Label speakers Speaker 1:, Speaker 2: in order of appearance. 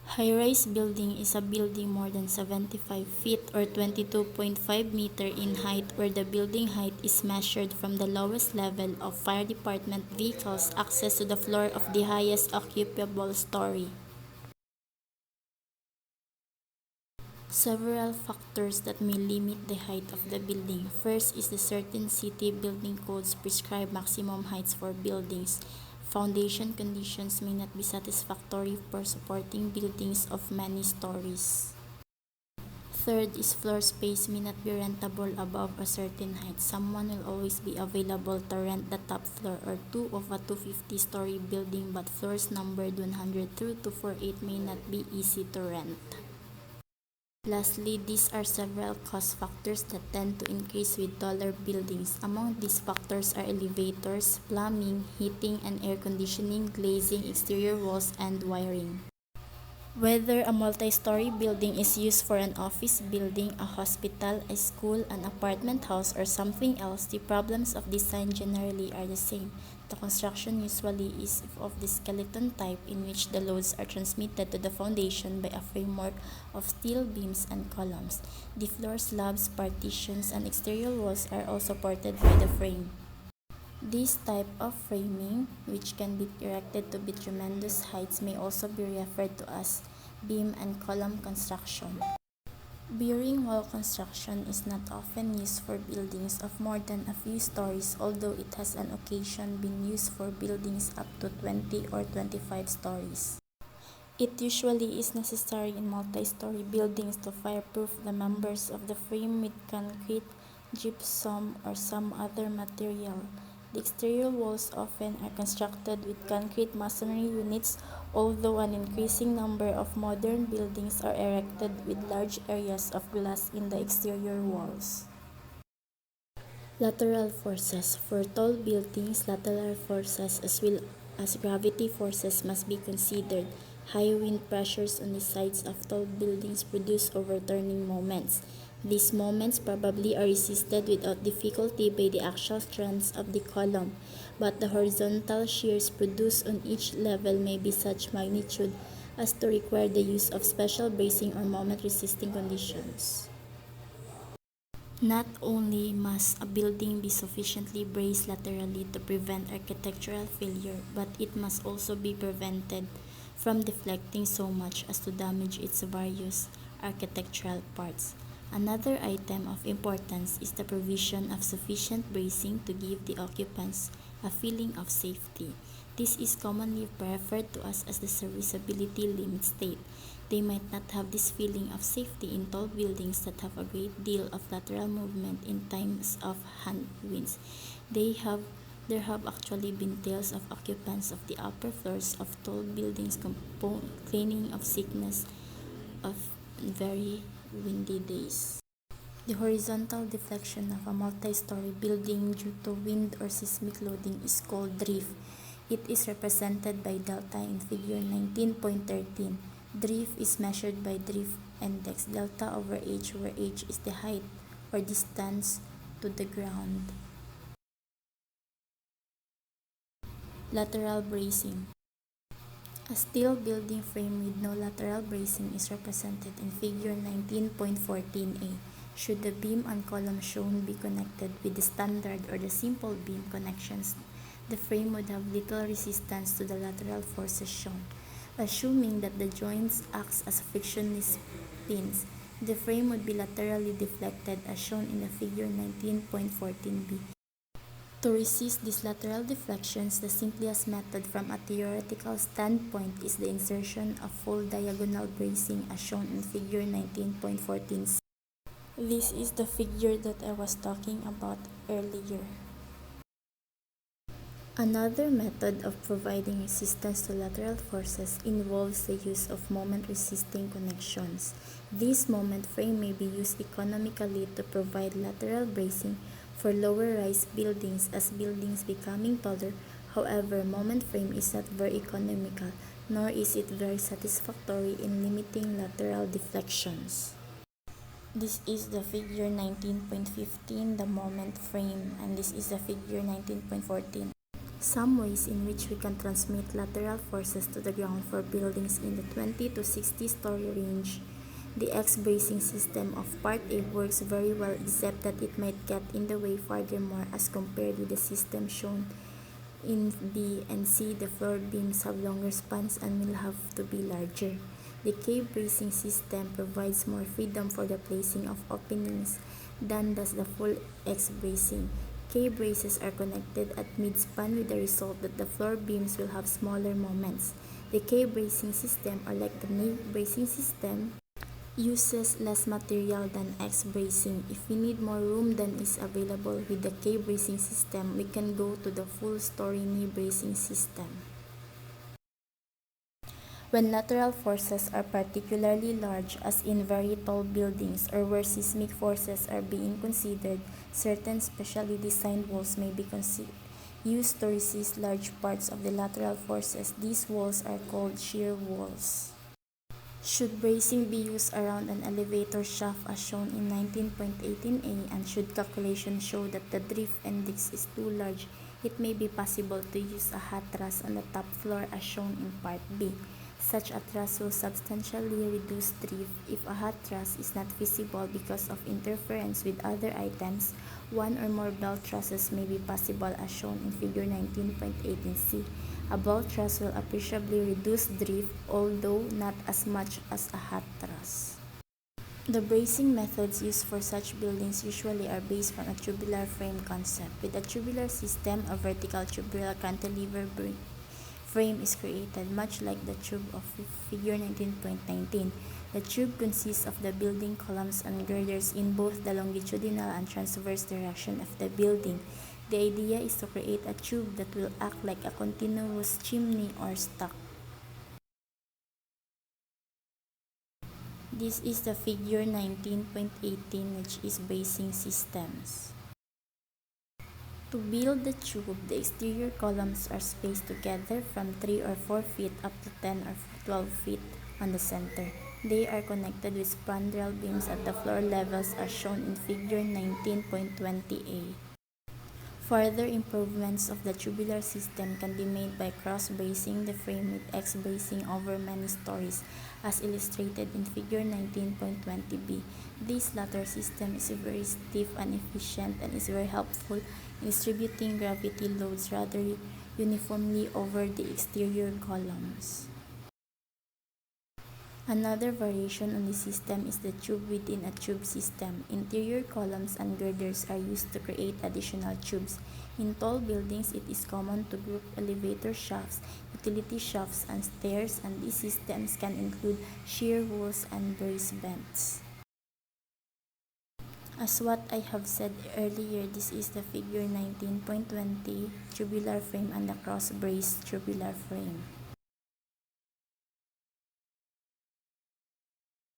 Speaker 1: High-rise building is a building more than 75 feet or 22.5 meter in height where the building height is measured from the lowest level of fire department vehicles access to the floor of the highest occupable story. Several factors that may limit the height of the building. First is the certain city building codes prescribe maximum heights for buildings. Foundation conditions may not be satisfactory for supporting buildings of many stories. Third is floor space may not be rentable above a certain height. Someone will always be available to rent the top floor or two of a 250-story building, but floors numbered 100 through 248 may not be easy to rent. Lastly, these are several cost factors that tend to increase with taller buildings. Among these factors are elevators, plumbing, heating and air conditioning, glazing, exterior walls, and wiring. Whether a multi-story building is used for an office building, a hospital, a school, an apartment house, or something else, the problems of design generally are the same. The construction usually is of the skeleton type in which the loads are transmitted to the foundation by a framework of steel beams and columns. The floor slabs, partitions, and exterior walls are all supported by the frame. This type of framing, which can be erected to be tremendous heights, may also be referred to as beam and column construction. Bearing wall construction is not often used for buildings of more than a few stories, although it has on occasion been used for buildings up to 20 or 25 stories. It usually is necessary in multi-story buildings to fireproof the members of the frame with concrete, gypsum, or some other material. The exterior walls often are constructed with concrete masonry units, although an increasing number of modern buildings are erected with large areas of glass in the exterior walls. Lateral forces. For tall buildings, lateral forces as well as gravity forces must be considered. High wind pressures on the sides of tall buildings produce overturning moments. These moments probably are resisted without difficulty by the axial strands of the column, but the horizontal shears produced on each level may be such magnitude as to require the use of special bracing or moment-resisting conditions. Not only must a building be sufficiently braced laterally to prevent architectural failure, but it must also be prevented from deflecting so much as to damage its various architectural parts. Another item of importance is the provision of sufficient bracing to give the occupants a feeling of safety. This is commonly referred to as the serviceability limit state. They might not have this feeling of safety in tall buildings that have a great deal of lateral movement in times of hand winds. There have actually been tales of occupants of the upper floors of tall buildings complaining of sickness of very windy days. The horizontal deflection of a multi-story building due to wind or seismic loading is called drift. It is represented by delta in figure 19.13. Drift is measured by drift index delta over h, where h is the height or distance to the ground. Lateral bracing. A steel building frame with no lateral bracing is represented in figure 19.14a. Should the beam and column shown be connected with the standard or the simple beam connections, the frame would have little resistance to the lateral forces shown. Assuming that the joints act as frictionless pins, the frame would be laterally deflected as shown in the figure 19.14b. To resist these lateral deflections, the simplest method from a theoretical standpoint is the insertion of full diagonal bracing as shown in figure 19.14c. This is the figure that I was talking about earlier. Another method of providing resistance to lateral forces involves the use of moment-resisting connections. This moment frame may be used economically to provide lateral bracing for lower-rise buildings as buildings becoming taller. However, moment frame is not very economical, nor is it very satisfactory in limiting lateral deflections. This is the figure 19.15, the moment frame, and this is the figure 19.14. Some ways in which we can transmit lateral forces to the ground for buildings in the 20 to 60 story range. The X-bracing system of Part A works very well, except that it might get in the way furthermore as compared with the system shown in B and C. The floor beams have longer spans and will have to be larger. The K-bracing system provides more freedom for the placing of openings than does the full X-bracing. K-braces are connected at mid-span with the result that the floor beams will have smaller moments. The K-bracing system, or like the knee bracing system, uses less material than X-bracing. If we need more room than is available with the K-bracing system, we can go to the full-story knee bracing system. When lateral forces are particularly large, as in very tall buildings or where seismic forces are being considered, certain specially designed walls may be used to resist large parts of the lateral forces. These walls are called shear walls. Should bracing be used around an elevator shaft as shown in 19.18a, and should calculations show that the drift index is too large, it may be possible to use a hot truss on the top floor as shown in Part B. Such a truss will substantially reduce drift. If a hot truss is not feasible because of interference with other items, one or more belt trusses may be possible as shown in Figure 19.18c. A belt truss will appreciably reduce drift, although not as much as a hot truss. The bracing methods used for such buildings usually are based on a tubular frame concept. With a tubular system, a vertical tubular cantilever frame is created, much like the tube of Figure 19.19. The tube consists of the building columns and girders in both the longitudinal and transverse direction of the building. The idea is to create a tube that will act like a continuous chimney or stack. This is the Figure 19.18, which is bracing systems. To build the tube, the exterior columns are spaced together from 3 or 4 feet up to 10 or 12 feet on the center. They are connected with spandrel beams at the floor levels as shown in Figure 19.20a. Further improvements of the tubular system can be made by cross-bracing the frame with X-bracing over many stories, as illustrated in Figure 19.20b. This latter system is very stiff and efficient and is very helpful in distributing gravity loads rather uniformly over the exterior columns. Another variation on the system is the tube within a tube system. Interior columns and girders are used to create additional tubes. In tall buildings, it is common to group elevator shafts, utility shafts, and stairs, and these systems can include shear walls and brace vents. As what I have said earlier, this is the Figure 19.20 tubular frame and the cross-braced tubular frame.